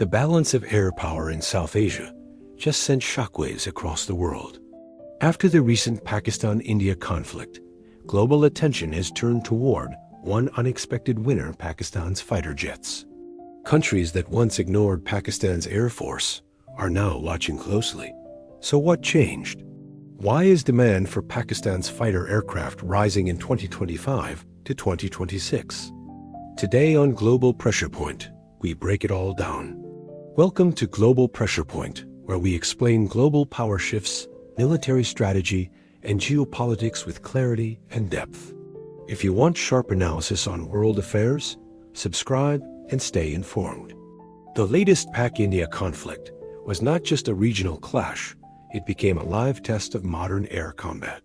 The balance of air power in South Asia just sent shockwaves across the world. After the recent Pakistan-India conflict, global attention has turned toward one unexpected winner: Pakistan's fighter jets. Countries that once ignored Pakistan's Air Force are now watching closely. So what changed? Why is demand for Pakistan's fighter aircraft rising in 2025 to 2026? Today on Global Pressure Point, we break it all down. Welcome to Global Pressure Point, where we explain global power shifts, military strategy, and geopolitics with clarity and depth. If you want sharp analysis on world affairs, subscribe and stay informed. The latest Pak-India conflict was not just a regional clash, it became a live test of modern air combat.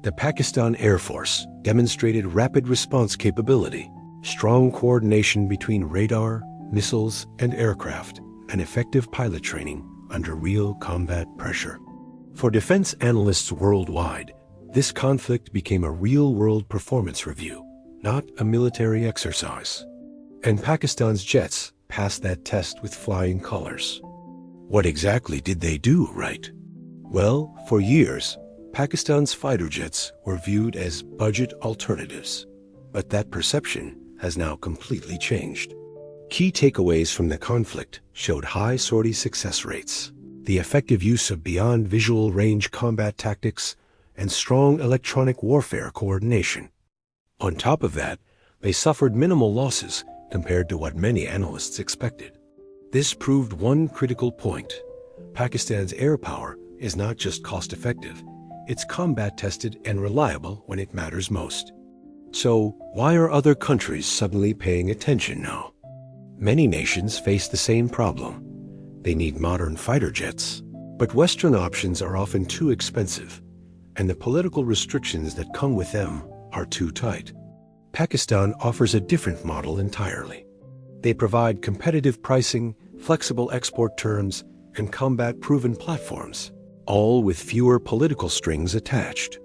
The Pakistan Air Force demonstrated rapid response capability, strong coordination between radar, missiles, and aircraft, and effective pilot training under real combat pressure. For defense analysts worldwide, this conflict became a real-world performance review, not a military exercise. And Pakistan's jets passed that test with flying colors. What exactly did they do right? Well, for years, Pakistan's fighter jets were viewed as budget alternatives, but that perception has now completely changed. Key takeaways from the conflict showed high sortie success rates, the effective use of beyond visual range combat tactics, and strong electronic warfare coordination. On top of that, they suffered minimal losses compared to what many analysts expected. This proved one critical point: Pakistan's air power is not just cost-effective, it's combat-tested and reliable when it matters most. So, why are other countries suddenly paying attention now? Many nations face the same problem. They need modern fighter jets, but Western options are often too expensive, and the political restrictions that come with them are too tight. Pakistan offers a different model entirely. They provide competitive pricing, flexible export terms, and combat-proven platforms, all with fewer political strings attached.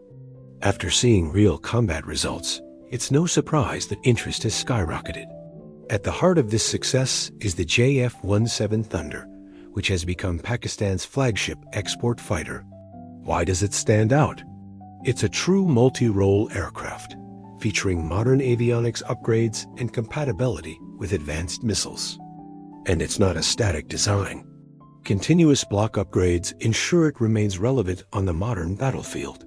After seeing real combat results, it's no surprise that interest has skyrocketed. At the heart of this success is the JF-17 Thunder, which has become Pakistan's flagship export fighter. Why does it stand out? It's a true multi-role aircraft, featuring modern avionics upgrades and compatibility with advanced missiles. And it's not a static design. Continuous block upgrades ensure it remains relevant on the modern battlefield.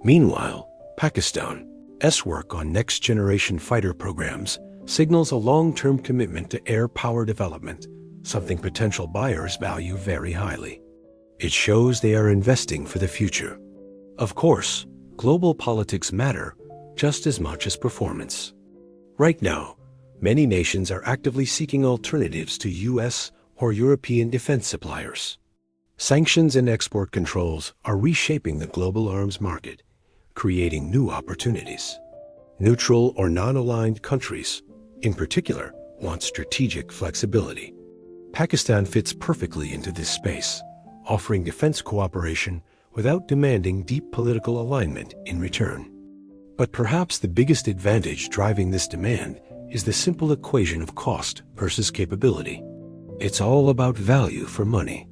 Meanwhile, Pakistan's work on next-generation fighter programs signals a long-term commitment to air power development, something potential buyers value very highly. It shows they are investing for the future. Of course, global politics matter just as much as performance. Right now, many nations are actively seeking alternatives to US or European defense suppliers. Sanctions and export controls are reshaping the global arms market, creating new opportunities. Neutral or non-aligned countries, in particular, want strategic flexibility. Pakistan fits perfectly into this space, offering defense cooperation without demanding deep political alignment in return. But perhaps the biggest advantage driving this demand is the simple equation of cost versus capability. It's all about value for money.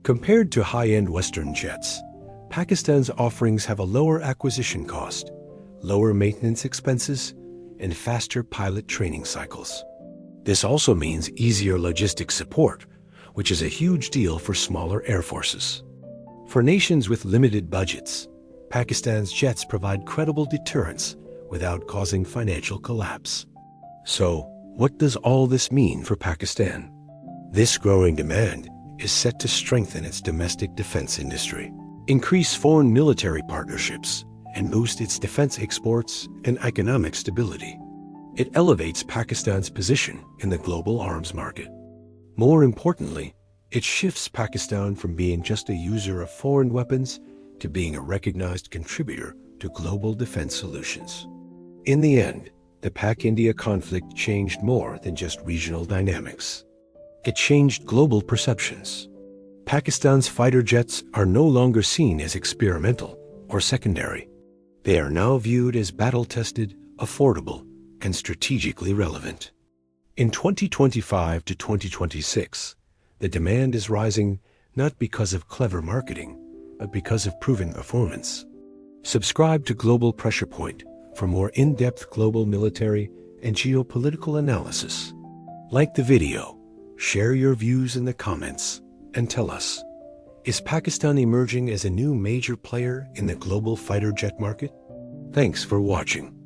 Compared to high-end Western jets, Pakistan's offerings have a lower acquisition cost, lower maintenance expenses, and faster pilot training cycles. This also means easier logistics support, which is a huge deal for smaller air forces. For nations with limited budgets, Pakistan's jets provide credible deterrence without causing financial collapse. So, what does all this mean for Pakistan? This growing demand is set to strengthen its domestic defense industry, increase foreign military partnerships, and boost its defense exports and economic stability. It elevates Pakistan's position in the global arms market. More importantly, it shifts Pakistan from being just a user of foreign weapons to being a recognized contributor to global defense solutions. In the end, the Pak-India conflict changed more than just regional dynamics. It changed global perceptions. Pakistan's fighter jets are no longer seen as experimental or secondary. They are now viewed as battle-tested, affordable, and strategically relevant. In 2025 to 2026, The demand is rising not because of clever marketing, but because of proven performance. Subscribe to Global Pressure Point for more in-depth global military and geopolitical analysis. Like the video, share your views in the comments, and tell us, is Pakistan emerging as a new major player in the global fighter jet market? Thanks for watching.